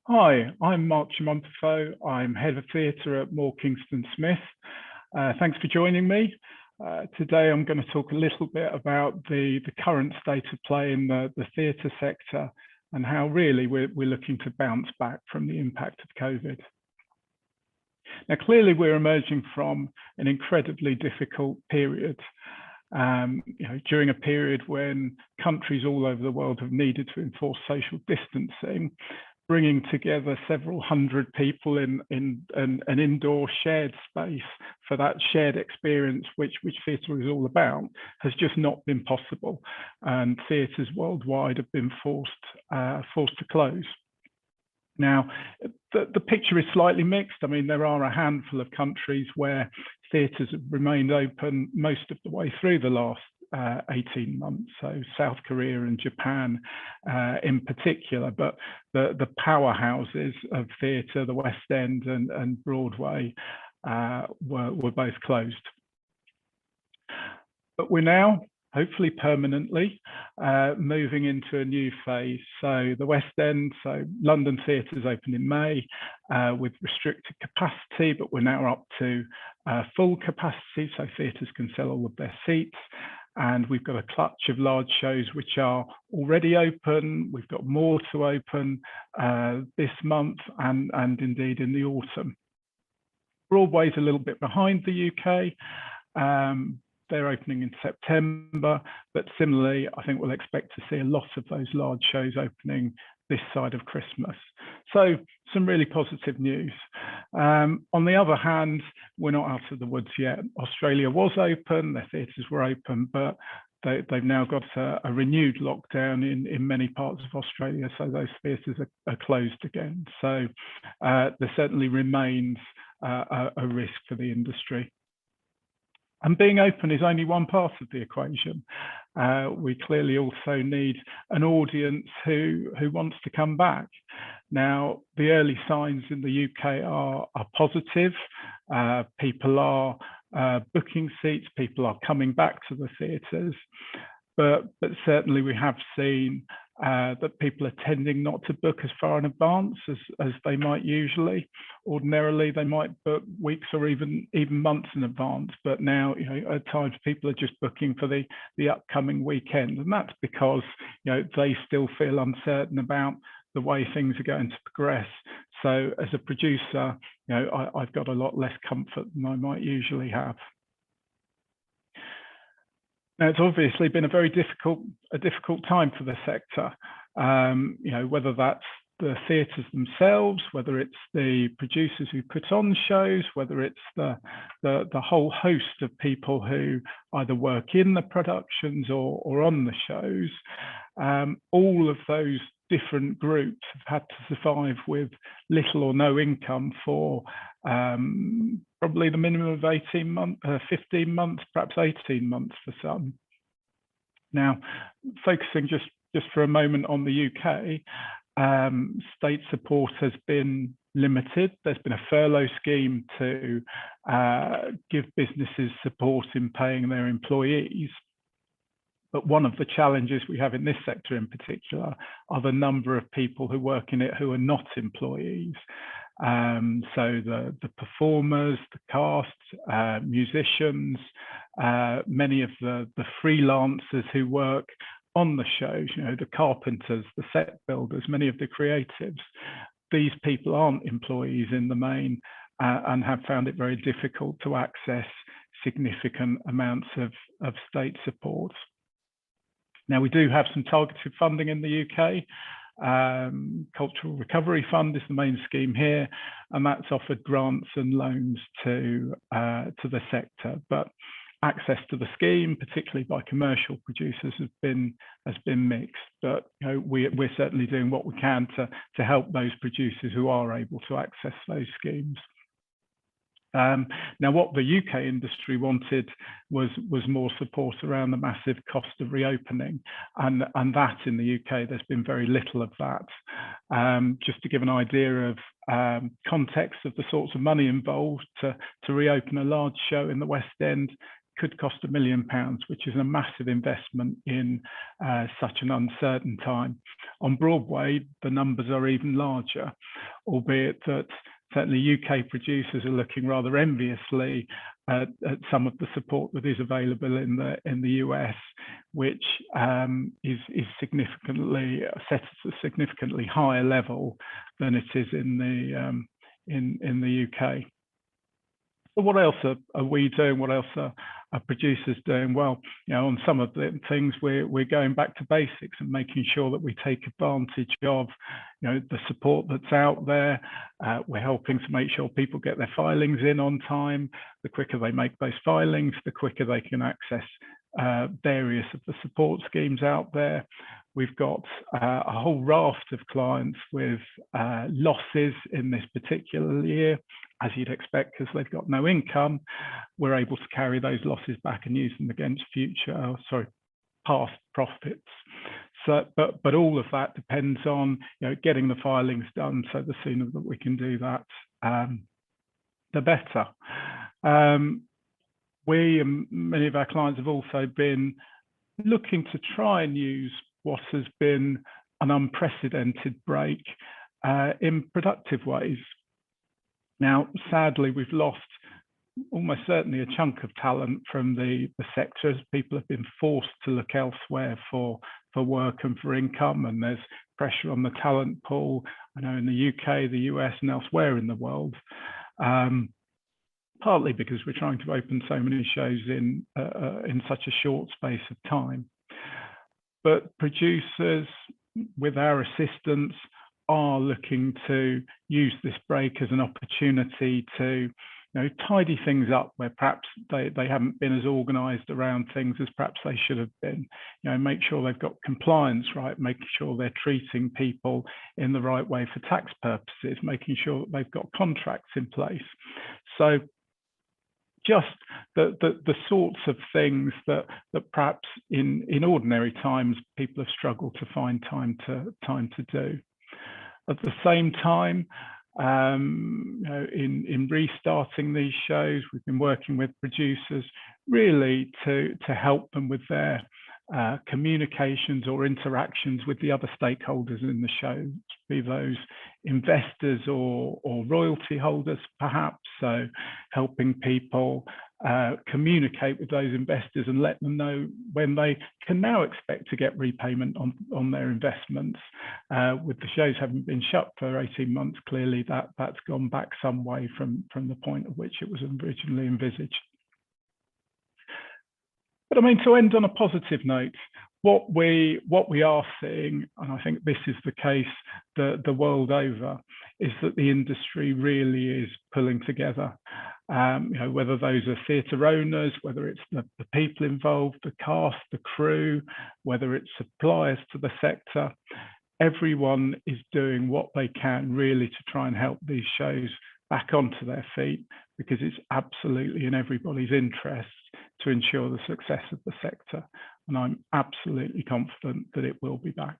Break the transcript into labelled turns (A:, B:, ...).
A: Hi, I'm Mark Montefiore. I'm head of theatre at Moore Kingston Smith. Thanks for joining me. Today I'm going to talk a little bit about the current state of play in the theatre sector and how really we're looking to bounce back from the impact of COVID. Now, clearly we're emerging from an incredibly difficult period. During a period when countries all over the world have needed to enforce social distancing, bringing together several hundred people in an indoor shared space for that shared experience, which theatre is all about, has just not been possible, and theatres worldwide have been forced to close. Now, the picture is slightly mixed. I mean, there are a handful of countries where theatres have remained open most of the way through the last 18 months, so South Korea and Japan in particular, but the powerhouses of theatre, the West End and Broadway, were both closed. But we're now, hopefully permanently, moving into a new phase. So the West End, so London theatres opened in May with restricted capacity, but we're now up to full capacity, so theatres can sell all of their seats. And we've got a clutch of large shows which are already open. We've got more to open this month and indeed in the autumn. Broadway's a little bit behind the UK. They're opening in September, but similarly, I think we'll expect to see a lot of those large shows opening this side of Christmas. So some really positive news. On the other hand, we're not out of the woods yet. Australia was open, their theatres were open, but they've now got a renewed lockdown in many parts of Australia, so those theatres are closed again. So there certainly remains a risk for the industry. And being open is only one part of the equation. We clearly also need an audience who wants to come back. Now, the early signs in the UK are positive. People are booking seats, people are coming back to the theatres, but certainly we have seen that people are tending not to book as far in advance as they might usually. Ordinarily, they might book weeks or even months in advance, but now, at times people are just booking for the upcoming weekend, and that's because they still feel uncertain about the way things are going to progress. So, as a producer, I've got a lot less comfort than I might usually have. Now, it's obviously been a very difficult time for the sector, whether that's the theatres themselves, whether it's the producers who put on shows, whether it's the whole host of people who either work in the productions or on the shows. All of those different groups have had to survive with little or no income for probably the minimum of 18 months, 15 months, perhaps 18 months for some. Now, focusing just for a moment on the UK, state support has been limited. There's been a furlough scheme to give businesses support in paying their employees. But one of the challenges we have in this sector in particular are the number of people who work in it who are not employees. So the performers, the cast, musicians, many of the freelancers who work on the shows, the carpenters, the set builders, many of the creatives. These people aren't employees in the main and have found it very difficult to access significant amounts of state support. Now, we do have some targeted funding in the UK. Cultural Recovery Fund is the main scheme here, and that's offered grants and loans to the sector. But access to the scheme, particularly by commercial producers, has been mixed. But we're certainly doing what we can to help those producers who are able to access those schemes. Now, what the UK industry wanted was more support around the massive cost of reopening, and that in the UK, there's been very little of that. Just to give an idea of context of the sorts of money involved to reopen a large show in the West End could cost £1 million, which is a massive investment in such an uncertain time. On Broadway, the numbers are even larger, albeit that certainly UK producers are looking rather enviously at some of the support that is available in the US, which is significantly set at a significantly higher level than it is in the UK. So what else are we doing? What else are producers doing? Well, on some of the things we're going back to basics and making sure that we take advantage of the support that's out there. We're helping to make sure people get their filings in on time. The quicker they make those filings, the quicker they can access various of the support schemes out there. We've got a whole raft of clients with losses in this particular year, as you'd expect, because they've got no income. We're able to carry those losses back and use them against past profits. So, but all of that depends on getting the filings done. So the sooner that we can do that, the better. We and many of our clients have also been looking to try and use what has been an unprecedented break in productive ways. Now, sadly, we've lost almost certainly a chunk of talent from the sector, as people have been forced to look elsewhere for work and for income, and there's pressure on the talent pool, I know in the UK, the US and elsewhere in the world, partly because we're trying to open so many shows in such a short space of time. But producers, with our assistance, are looking to use this break as an opportunity to tidy things up where perhaps they haven't been as organised around things as perhaps they should have been. Make sure they've got compliance right, making sure they're treating people in the right way for tax purposes, making sure that they've got contracts in place. So just the sorts of things that perhaps in ordinary times people have struggled to find time to do. At the same time, in restarting these shows, we've been working with producers really to help them with their communications or interactions with the other stakeholders in the show, be those investors or royalty holders perhaps. So helping people communicate with those investors and let them know when they can now expect to get repayment on their investments. With the shows having been shut for 18 months, clearly that's gone back some way from the point at which it was originally envisaged. But I mean, to end on a positive note, what we are seeing, and I think this is the case the world over, is that the industry really is pulling together. Whether those are theatre owners, whether it's the people involved, the cast, the crew, whether it's suppliers to the sector, everyone is doing what they can really to try and help these shows back onto their feet, because it's absolutely in everybody's interest to ensure the success of the sector. And I'm absolutely confident that it will be back.